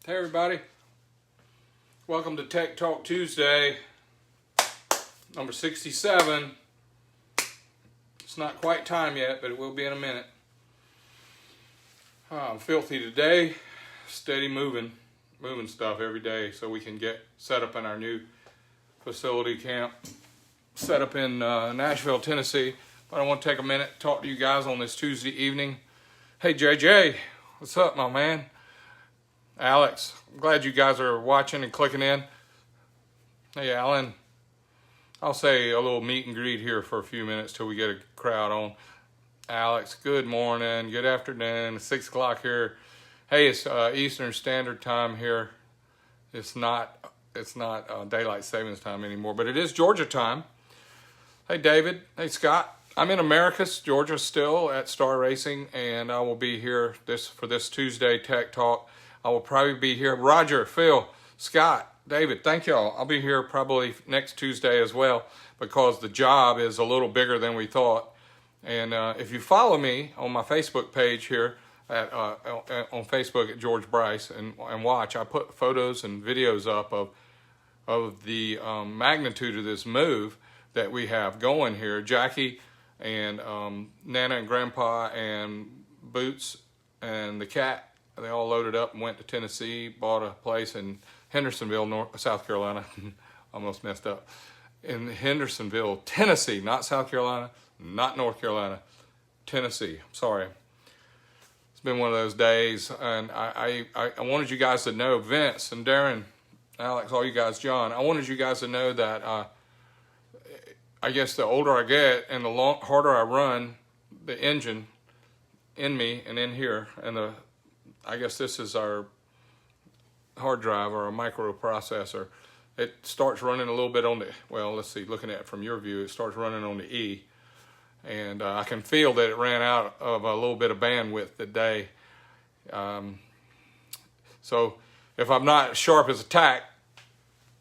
Hey everybody, welcome to Tech Talk Tuesday, number 67. It's not quite time yet, but it will be in a minute. I'm filthy today, steady moving stuff every day so we can get set up in our new facility camp, set up in Nashville, Tennessee. But I want to take a minute to talk to you guys on this Tuesday evening. Hey JJ, what's up, my man? Alex, I'm glad you guys are watching and clicking in. Hey Alan, I'll say a little meet and greet here for a few minutes till we get a crowd on. Alex, good morning, good afternoon, 6 o'clock here. Hey, it's Eastern Standard Time here. It's not daylight savings time anymore, but it is Georgia time. Hey David, hey Scott. I'm in Americus, Georgia still at Star Racing, and I will be here for this Tuesday Tech Talk. I will probably be here. Roger, Phil, Scott, David, thank y'all. I'll be here probably next Tuesday as well because the job is a little bigger than we thought. And if you follow me on my Facebook page here on Facebook at George Bryce and watch, I put photos and videos up of the magnitude of this move that we have going here. Jackie and Nana and Grandpa and Boots and the cat, they all loaded up and went to Tennessee, bought a place in Hendersonville, South Carolina. Almost messed up. In Hendersonville, Tennessee, not South Carolina, not North Carolina, Tennessee. Sorry. It's been one of those days, and I wanted you guys to know, Vince and Darren, Alex, all you guys, John, I wanted you guys to know that I guess the older I get and the harder I run the engine in me and in here, and I guess this is our hard drive or a microprocessor. It starts running a little bit on the, well, let's see, looking at it from your view, it starts running on the E. And I can feel that it ran out of a little bit of bandwidth today. So if I'm not sharp as a tack,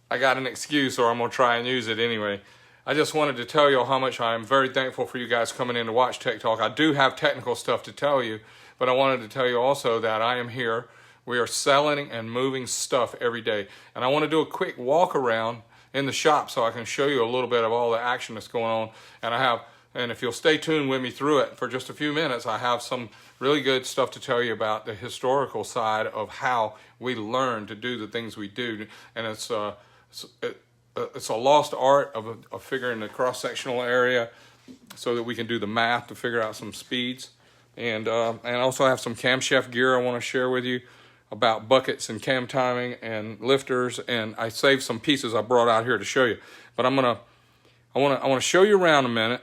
I got an excuse, or I'm going to try and use it anyway. I just wanted to tell you how much I'm very thankful for you guys coming in to watch Tech Talk. I do have technical stuff to tell you, but I wanted to tell you also that I am here. We are selling and moving stuff every day. And I want to do a quick walk around in the shop so I can show you a little bit of all the action that's going on. And if you'll stay tuned with me through it for just a few minutes, I have some really good stuff to tell you about the historical side of how we learn to do the things we do. And it's a lost art of figuring the cross-sectional area so that we can do the math to figure out some speeds. And also have some camshaft gear I want to share with you about buckets and cam timing and lifters. And I saved some pieces I brought out here to show you. But I want to show you around a minute,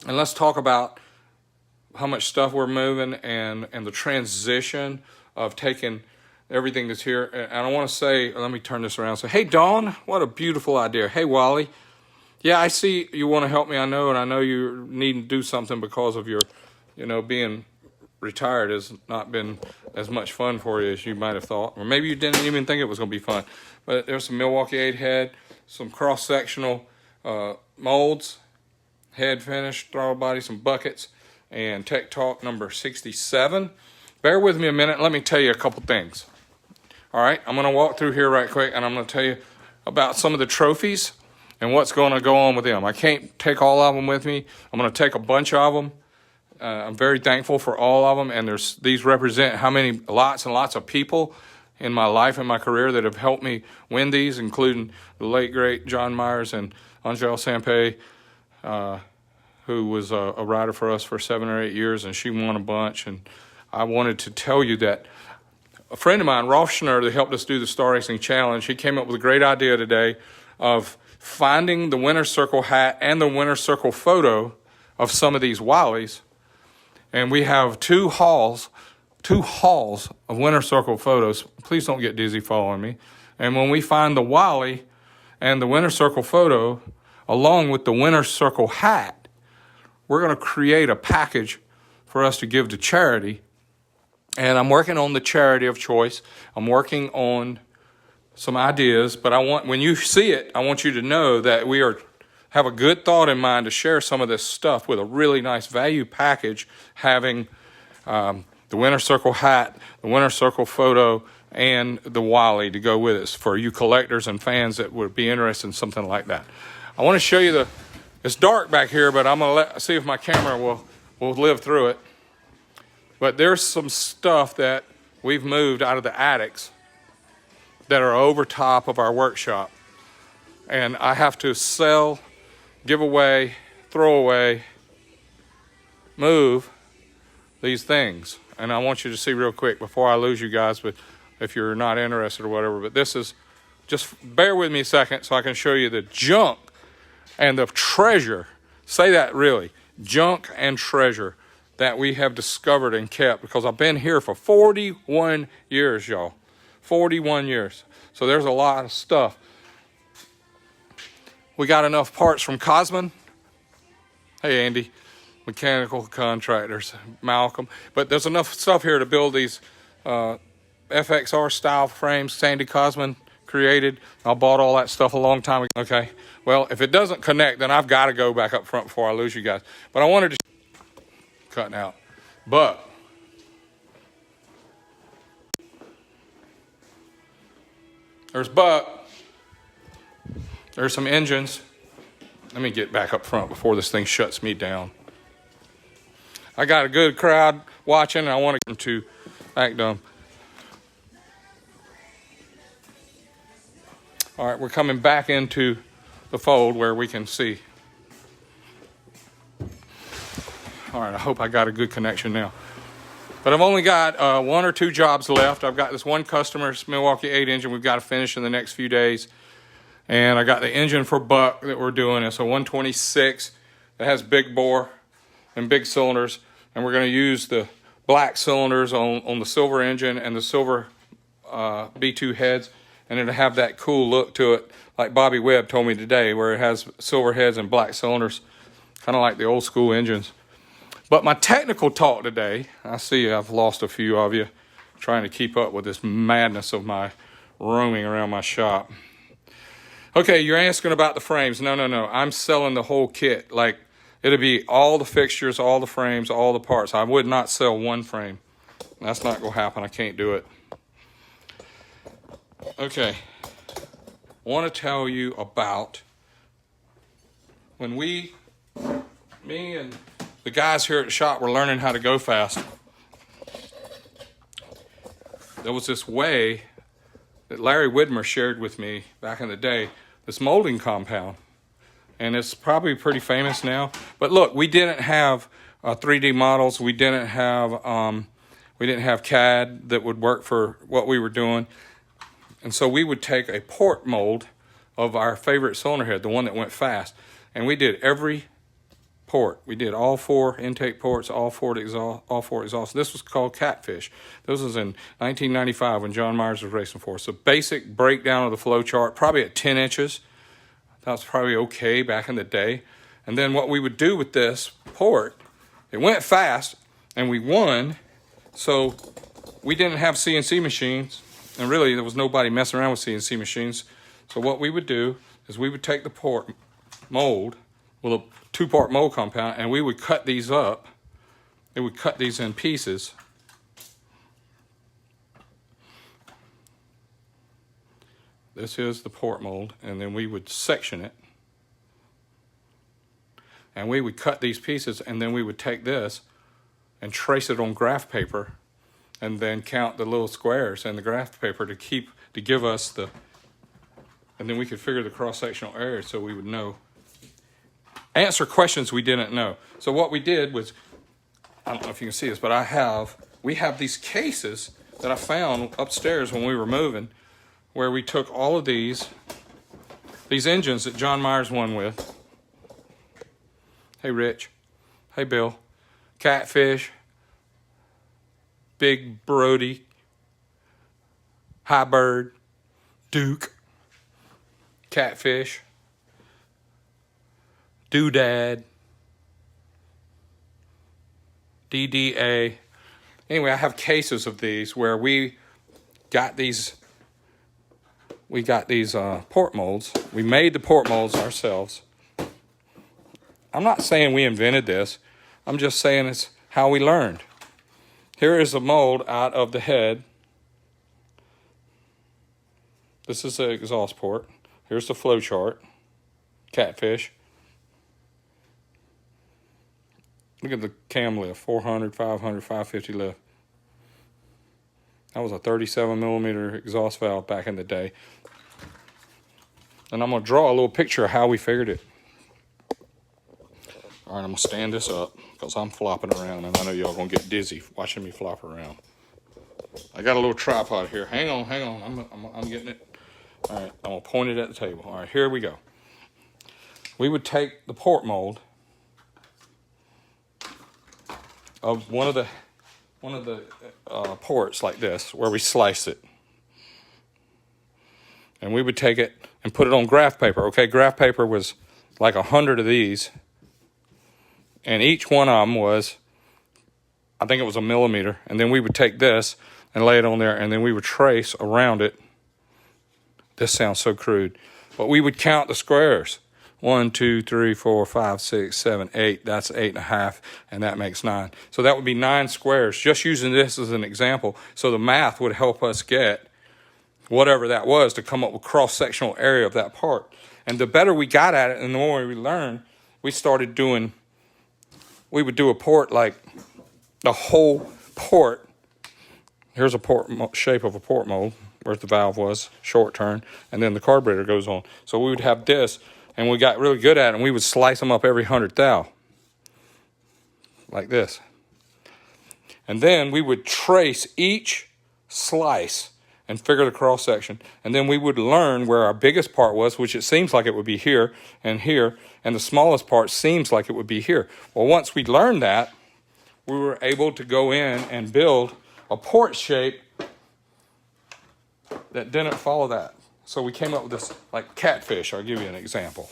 and let's talk about how much stuff we're moving and the transition of taking everything that's here. And I want to say, let me turn this around and say, hey Dawn, what a beautiful idea. Hey Wally, yeah, I see you want to help me. I know you need to do something because of your, being retired has not been as much fun for you as you might have thought. Or maybe you didn't even think it was going to be fun. But there's some Milwaukee 8 head, some cross-sectional molds, head finish, throttle body, some buckets, and Tech Talk number 67. Bear with me a minute. Let me tell you a couple things. All right, I'm going to walk through here right quick, and I'm going to tell you about some of the trophies and what's going to go on with them. I can't take all of them with me. I'm going to take a bunch of them. I'm very thankful for all of them, and these represent how many lots and lots of people in my life and my career that have helped me win these, including the late, great John Myers and Angele Sampé, who was a rider for us for 7 or 8 years, and she won a bunch. And I wanted to tell you that a friend of mine, Rolf Schnur, that helped us do the Star Racing Challenge, he came up with a great idea today of finding the winner's circle hat and the winner's circle photo of some of these Wallies. And we have two hauls of winner's circle photos. Please don't get dizzy following me. And when we find the Wally and the winner's circle photo, along with the winner's circle hat, we're going to create a package for us to give to charity. And I'm working on the charity of choice. I'm working on some ideas, but when you see it, I want you to know that we have a good thought in mind to share some of this stuff with a really nice value package, having the winner's circle hat, the winner's circle photo, and the Wally to go with it for you collectors and fans that would be interested in something like that. I want to show you it's dark back here, but I'm going to see if my camera will live through it. But there's some stuff that we've moved out of the attics that are over top of our workshop. And I have to sell, give away, throw away, move these things. And I want you to see real quick before I lose you guys, but if you're not interested or whatever. But this is, just bear with me a second so I can show you the junk and the treasure. Say that really, junk and treasure that we have discovered and kept, because I've been here for 41 years, y'all. 41 years. So there's a lot of stuff. We got enough parts from Cosman. Hey, Andy. Mechanical contractors, Malcolm. But there's enough stuff here to build these FXR style frames Sandy Cosman created. I bought all that stuff a long time ago. Okay. Well, if it doesn't connect, then I've got to go back up front before I lose you guys. But I wanted to cutting out. But there's some engines. Let me get back up front before this thing shuts me down. I got a good crowd watching, and I want them to act dumb. All right, we're coming back into the fold where we can see. All right, I hope I got a good connection now. But I've only got 1 or 2 jobs left. I've got this one customer's Milwaukee 8 engine we've got to finish in the next few days. And I got the engine for Buck that we're doing. It's a 126 that has big bore and big cylinders, and we're going to use the black cylinders on the silver engine and the silver B2 heads, and it'll have that cool look to it, like Bobby Webb told me today, where it has silver heads and black cylinders, kind of like the old school engines. But my technical talk today, I see I've lost a few of you trying to keep up with this madness of my roaming around my shop. Okay, you're asking about the frames. No. I'm selling the whole kit. Like, it'll be all the fixtures, all the frames, all the parts. I would not sell one frame. That's not going to happen. I can't do it. Okay. I want to tell you about when me and the guys here at the shop were learning how to go fast. There was this way that Larry Widmer shared with me back in the day, this molding compound. And it's probably pretty famous now. But look, we didn't have 3D models. We didn't have CAD that would work for what we were doing. And so we would take a port mold of our favorite cylinder head, the one that went fast, and we did every port. We did all 4 intake ports, all 4 exhausts. This was called Catfish. This was in 1995 when John Myers was racing for us. So basic breakdown of the flow chart, probably at 10 inches. That was probably okay back in the day. And then what we would do with this port, it went fast, and we won. So we didn't have CNC machines, and really there was nobody messing around with CNC machines. So what we would do is we would take the port mold with a 2-part mold compound, and we would cut these up. It would cut these in pieces. This is the port mold, and then we would section it. And we would cut these pieces, and then we would take this and trace it on graph paper, and then count the little squares in the graph paper to give us the, and then we could figure the cross-sectional area so we would know. Answer questions we didn't know. So what we did was, I don't know if you can see this, but we have these cases that I found upstairs when we were moving, where we took all of these engines that John Myers won with. Hey, Rich. Hey, Bill. Catfish. Big Brody. High Bird. Duke. Catfish. Doodad. DDA. Anyway, I have cases of these where we got these port molds. We made the port molds ourselves. I'm not saying we invented this. I'm just saying it's how we learned. Here is a mold out of the head This is the exhaust port. Here's the flow chart. Catfish. Look at the cam lift, 400, 500, 550 lift. That was a 37 millimeter exhaust valve back in the day. And I'm gonna draw a little picture of how we figured it. All right, I'm gonna stand this up because I'm flopping around and I know y'all gonna get dizzy watching me flop around. I got a little tripod here. Hang on, I'm getting it. All right, I'm gonna point it at the table. All right, here we go. We would take the port mold of one of the ports like this, where we slice it. And we would take it and put it on graph paper. Okay, graph paper was like 100 of these. And each one of them was, I think it was a millimeter. And then we would take this and lay it on there, and then we would trace around it. This sounds so crude. But we would count the squares. 1, 2, 3, 4, 5, 6, 7, 8. That's 8.5, and that makes 9. So that would be 9 squares, just using this as an example. So the math would help us get whatever that was to come up with cross-sectional area of that part. And the better we got at it and the more we learned, we would do a port like the whole port. Here's a port shape of a port mold, where the valve was, short turn, and then the carburetor goes on. So we would have this, and we got really good at it, and we would slice them up every 100 thou, like this. And then we would trace each slice and figure the cross section. And then we would learn where our biggest part was, which it seems like it would be here, and the smallest part seems like it would be here. Well, once we learned that, we were able to go in and build a port shape that didn't follow that. So we came up with this, like catfish. I'll give you an example.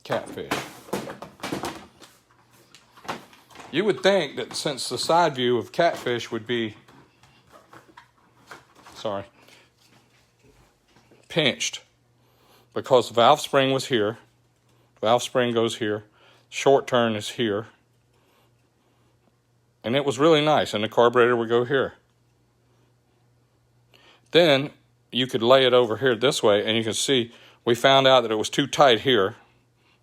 Catfish. You would think that since the side view of catfish would be, pinched, because the valve spring was here, valve spring goes here, short turn is here, and it was really nice, and the carburetor would go here. Then you could lay it over here this way, and you can see we found out that it was too tight here,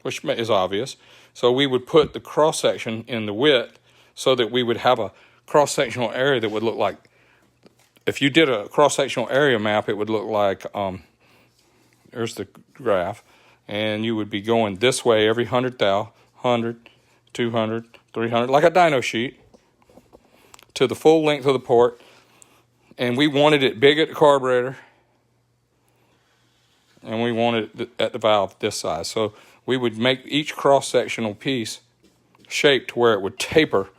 which is obvious. So we would put the cross-section in the width so that we would have a cross-sectional area that would look like, if you did a cross-sectional area map, it would look like, there's the graph, and you would be going this way every 100 thou, 100, 200, 300, like a dyno sheet, to the full length of the port. And we wanted it big at the carburetor, and we wanted it at the valve this size. So we would make each cross-sectional piece shaped to where it would taper.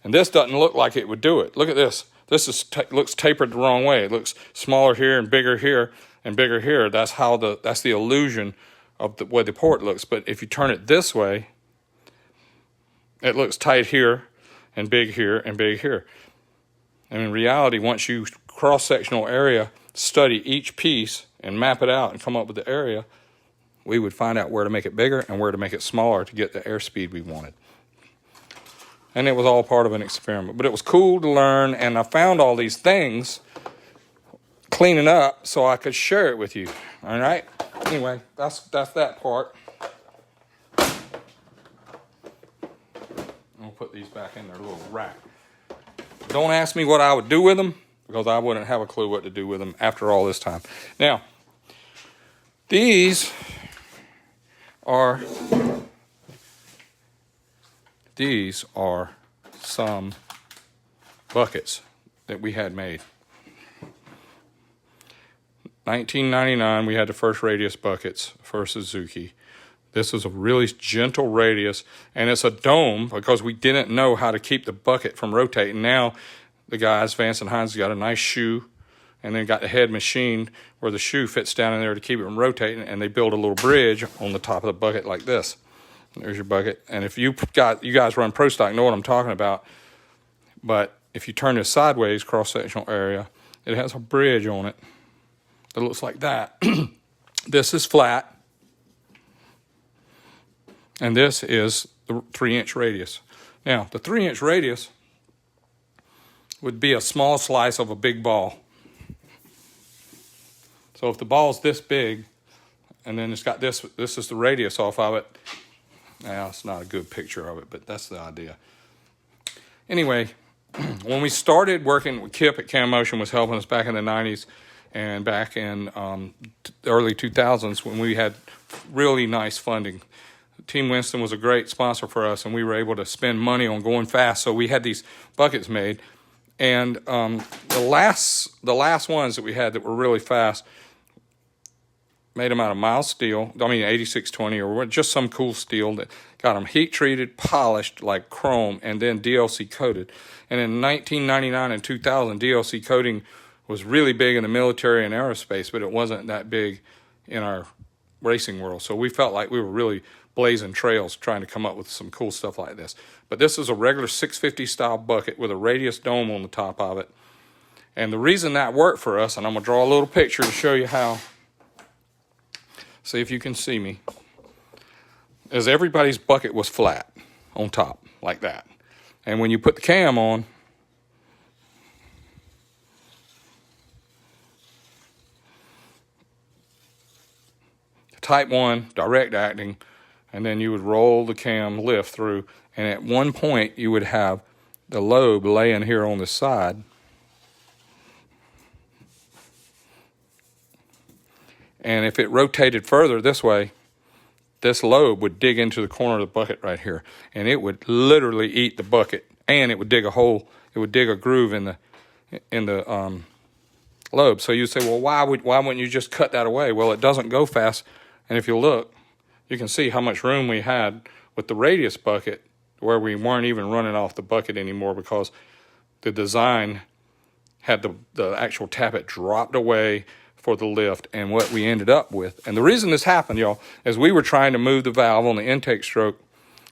And this doesn't look like it would do it. Look at this. This looks tapered the wrong way. It looks smaller here and bigger here and bigger here. That's the illusion of the way the port looks. But if you turn it this way, it looks tight here and big here and big here. And in reality, once you cross-sectional area, study each piece and map it out and come up with the area, we would find out where to make it bigger and where to make it smaller to get the airspeed we wanted. And it was all part of an experiment. But it was cool to learn, and I found all these things cleaning up so I could share it with you. All right? Anyway, that's that part. I'll put these back in their little rack. Don't ask me what I would do with them, because I wouldn't have a clue what to do with them after all this time. Now, these are some buckets that we had made. 1999, we had the first radius buckets for Suzuki. This is a really gentle radius, and it's a dome because we didn't know how to keep the bucket from rotating. Now, the guys, Vance and Hines, got a nice shoe, and then got the head machined where the shoe fits down in there to keep it from rotating, and they build a little bridge on the top of the bucket like this. There's your bucket. And if you guys run Pro Stock, know what I'm talking about. But if you turn this sideways, cross-sectional area, it has a bridge on it that looks like that. This is flat. And this is the 3-inch radius. Now, the 3-inch radius would be a small slice of a big ball. So if the ball's this big, and then it's got this is the radius off of it. Now, it's not a good picture of it, but that's the idea. Anyway, when we started working, Kip at Cam Motion was helping us back in the 90s and back in the early 2000s when we had really nice funding. Team Winston was a great sponsor for us, and we were able to spend money on going fast. So we had these buckets made, and the last ones that we had that were really fast made them out of mild steel. I mean 8620 or just some cool steel that got them heat treated, polished like chrome, and then DLC coated. And in 1999 and 2000, DLC coating was really big in the military and aerospace, but it wasn't that big in our racing world. So we felt like we were really blazing trails trying to come up with some cool stuff like this. But this is a regular 650 style bucket with a radius dome on the top of it. And the reason that worked for us, and I'm going to draw a little picture to show you how, see if you can see me, is everybody's bucket was flat on top like that. And when you put the cam on, type 1, direct acting, and then you would roll the cam lift through, and at one point you would have the lobe laying here on the side. And if it rotated further this way, this lobe would dig into the corner of the bucket right here, and it would literally eat the bucket, and it would dig a hole, it would dig a groove in the lobe. So you say, well, why wouldn't you just cut that away? Well, it doesn't go fast, and if you look, you can see how much room we had with the radius bucket where we weren't even running off the bucket anymore because the design had the actual tappet dropped away for the lift. And what we ended up with, and the reason this happened, y'all, is we were trying to move the valve on the intake stroke.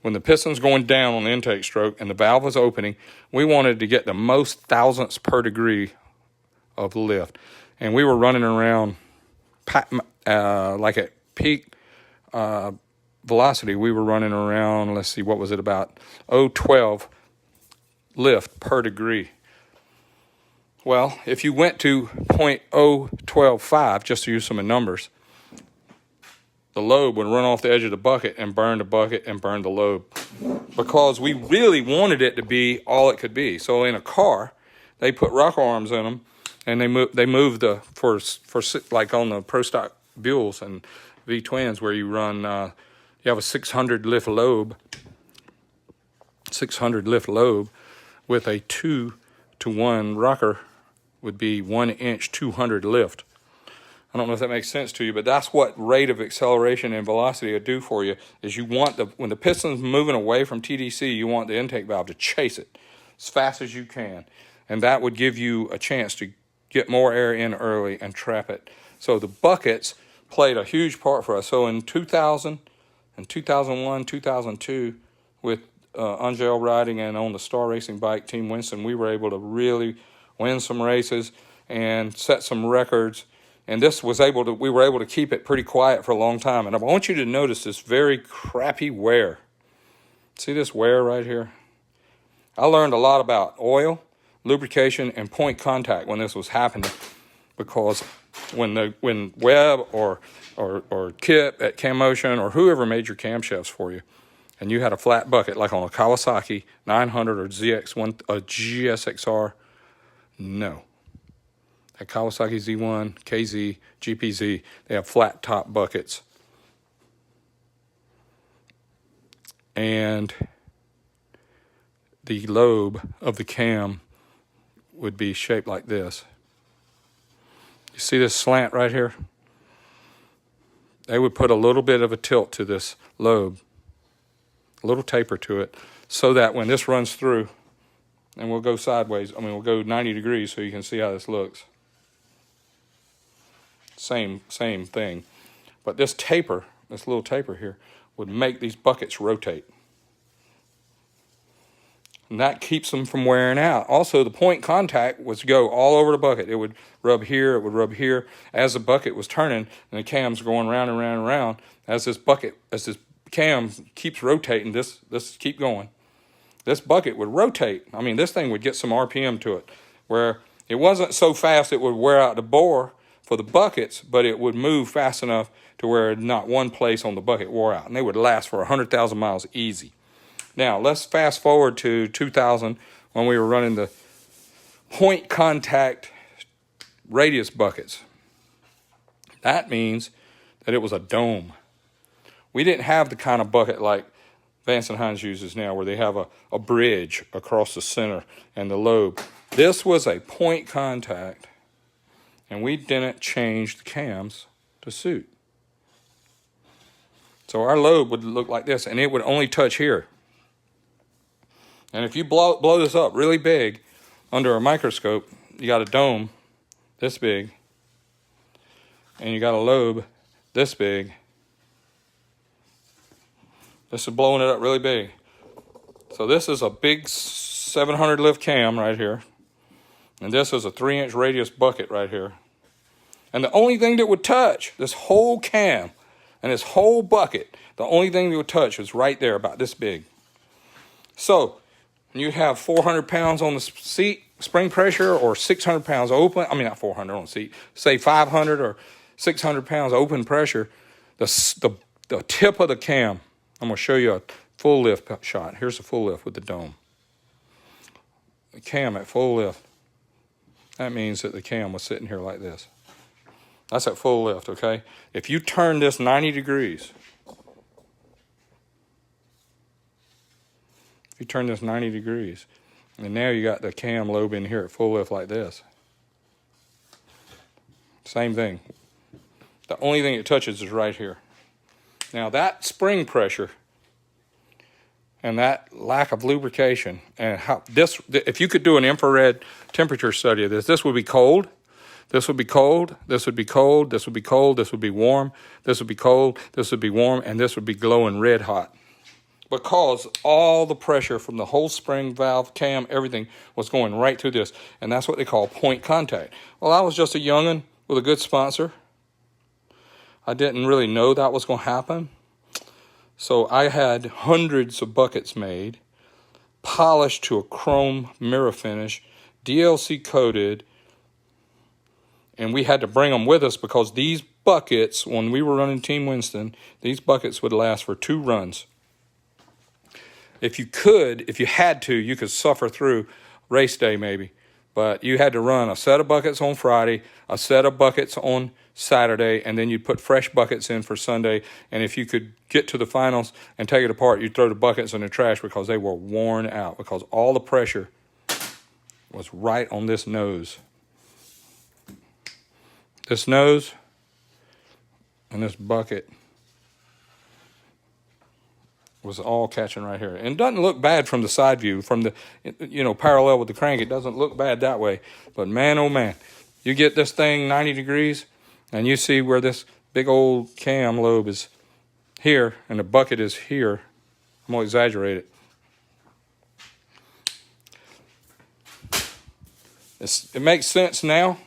When the piston's going down on the intake stroke and the valve was opening, we wanted to get the most thousandths per degree of lift. And we were running around like at peak velocity, we were running around, let's see, what was it, about 0.12 lift per degree. Well, if you went to 0.0125, just to use some numbers, the lobe would run off the edge of the bucket and burn the bucket and burn the lobe, because we really wanted it to be all it could be. So in a car, they put rocker arms in them, and they move the for like on the Pro Stock Buells and V-twins where you run you have a 600 lift lobe with a 2-to-1 rocker would be 1 inch 200 lift. I don't know if that makes sense to you, but that's what rate of acceleration and velocity will do for you. Is you want when the piston's moving away from TDC, you want the intake valve to chase it as fast as you can, and that would give you a chance to get more air in early and trap it. So the buckets played a huge part for us. So in 2000 and 2001, 2002, with Angel riding and on the Star Racing bike, Team Winston, we were able to really win some races and set some records. And we were able to keep it pretty quiet for a long time. And I want you to notice this very crappy wear. See this wear right here? I learned a lot about oil, lubrication, and point contact when this was happening, because when Webb or Kip at Cam Motion or whoever made your camshafts for you, and you had a flat bucket like on a Kawasaki 900 or ZX1, a GSXR, no. At Kawasaki Z1, KZ, GPZ, they have flat top buckets. And the lobe of the cam would be shaped like this. You see this slant right here? They would put a little bit of a tilt to this lobe, a little taper to it, so that when this runs through, and we'll go sideways, we'll go 90 degrees so you can see how this looks. Same thing. But this taper, this little taper here, would make these buckets rotate. And that keeps them from wearing out. Also, the point contact was to go all over the bucket. It would rub here, it would rub here. As the bucket was turning and the cam's going round and round and round, as this cam keeps rotating, this keep going, this bucket would rotate. This thing would get some RPM to it, where it wasn't so fast it would wear out the bore, for the buckets, but it would move fast enough to where not one place on the bucket wore out. And they would last for 100,000 miles easy. Now, let's fast forward to 2000 when we were running the point contact radius buckets. That means that it was a dome. We didn't have the kind of bucket like Vance and Hines uses now, where they have a bridge across the center and the lobe. This was a point contact, and we didn't change the cams to suit. So our lobe would look like this, and it would only touch here. And if you blow this up really big under a microscope, you got a dome this big, and you got a lobe this big. This is blowing it up really big. So this is a big 700 lift cam right here. And this is a 3-inch radius bucket right here. And the only thing that would touch this whole cam and this whole bucket, the only thing that would touch was right there, about this big. So you have 400 pounds on the seat, spring pressure, or 600 pounds open. I mean, not 400 on the seat. Say 500 or 600 pounds open pressure. The tip of the cam. I'm going to show you a full lift shot. Here's the full lift with the dome. The cam at full lift. That means that the cam was sitting here like this. That's at full lift, okay? If you turn this 90 degrees, and now you got the cam lobe in here at full lift like this. Same thing. The only thing it touches is right here. Now that spring pressure and that lack of lubrication, and how this, if you could do an infrared temperature study of this, this would be cold, this would be cold, this would be cold, this would be cold, this would be warm, this would be cold, this would be warm, and this would be glowing red hot. Because all the pressure from the whole spring, valve, cam, everything was going right through this. And that's what they call point contact. Well, I was just a young'un with a good sponsor. I didn't really know that was going to happen. So I had hundreds of buckets made, polished to a chrome mirror finish, DLC coated, and we had to bring them with us because these buckets, when we were running Team Winston, these buckets would last for 2 runs. If you had to, you could suffer through race day maybe. But you had to run a set of buckets on Friday, a set of buckets on Saturday, and then you'd put fresh buckets in for Sunday. And if you could get to the finals and take it apart, you'd throw the buckets in the trash because they were worn out, because all the pressure was right on this nose. This nose and this bucket was all catching right here. And it doesn't look bad from the side view, from the, parallel with the crank. It doesn't look bad that way. But man, oh man, you get this thing 90 degrees and you see where this big old cam lobe is here and the bucket is here. I'm going to exaggerate it. It makes sense now,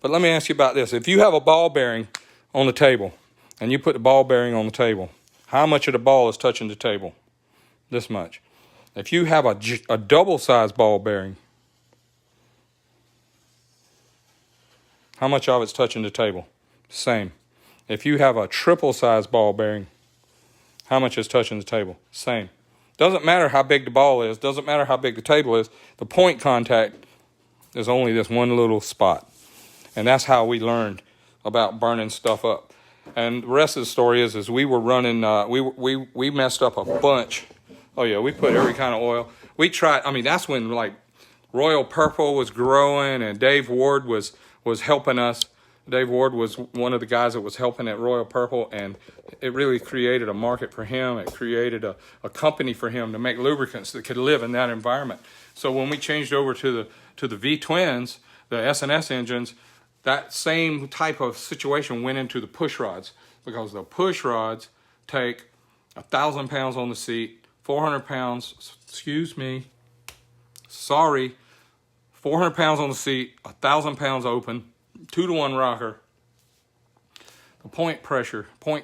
but let me ask you about this. If you have a ball bearing on the table and you put the ball bearing on the table, how much of the ball is touching the table? This much. If you have a double-sized ball bearing, how much of it's touching the table? Same. If you have a triple-sized ball bearing, how much is touching the table? Same. Doesn't matter how big the ball is. Doesn't matter how big the table is. The point contact is only this one little spot. And that's how we learned about burning stuff up. And the rest of the story is we were running, we messed up a bunch. Oh yeah, we put every kind of oil. We tried, that's when like Royal Purple was growing and Dave Ward was helping us. Dave Ward was one of the guys that was helping at Royal Purple, and it really created a market for him. It created a company for him to make lubricants that could live in that environment. So when we changed over to the V-twins, the S&S engines, that same type of situation went into the push rods, because the push rods take 1,000 pounds on the seat, 400 pounds, 400 pounds on the seat, 1,000 pounds open, 2-to-1 rocker. The point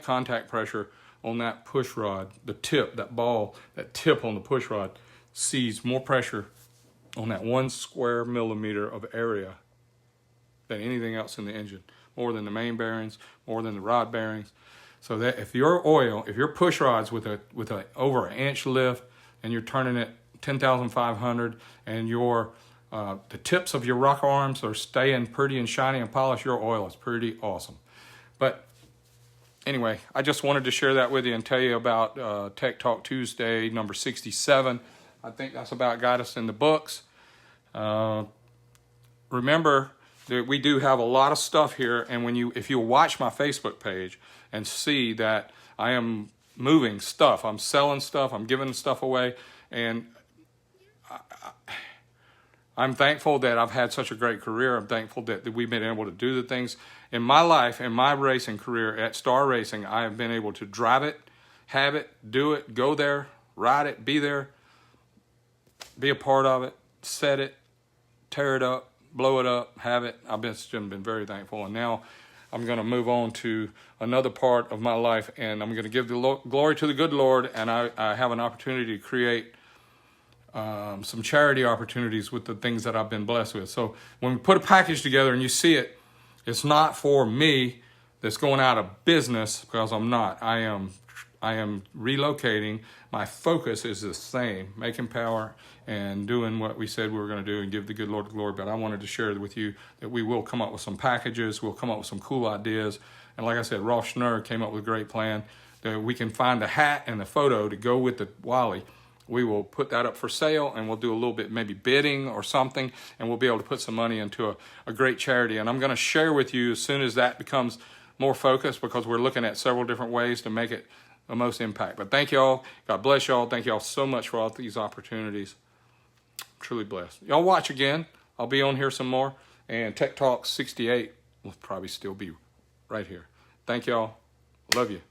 contact pressure on that push rod, the tip, that tip on the push rod sees more pressure on that 1 square millimeter of area than anything else in the engine, more than the main bearings, more than the rod bearings. So that if your oil, if your push rod's with a over an inch lift and you're turning it 10,500 and your the tips of your rocker arms are staying pretty and shiny and polished, your oil is pretty awesome. But anyway, I just wanted to share that with you and tell you about Tech Talk Tuesday number 67. I think that's about got us in the books. Remember that we do have a lot of stuff here, and if you watch my Facebook page and see that I am moving stuff, I'm selling stuff, I'm giving stuff away, and I'm thankful that I've had such a great career. I'm thankful that we've been able to do the things in my life, in my racing career at Star Racing. I have been able to drive it, have it, do it, go there, ride it, be there, be a part of it, set it, tear it up, blow it up, have it. I've been very thankful. And now I'm going to move on to another part of my life, and I'm going to give the glory to the good Lord, and I have an opportunity to create some charity opportunities with the things that I've been blessed with. So when we put a package together and you see it, it's not for me that's going out of business, because I'm not. I am relocating. My focus is the same, making power and doing what we said we were going to do and give the good Lord glory. But I wanted to share with you that we will come up with some packages. We'll come up with some cool ideas. And like I said, Ross Schnurr came up with a great plan that we can find the hat and the photo to go with the Wally. We will put that up for sale, and we'll do a little bit maybe bidding or something, and we'll be able to put some money into a great charity. And I'm going to share with you as soon as that becomes more focused, because we're looking at several different ways to make it the most impact. But thank y'all. God bless y'all. Thank y'all so much for all these opportunities. I'm truly blessed. Y'all watch again. I'll be on here some more, and Tech Talk 68 will probably still be right here. Thank y'all. Love you.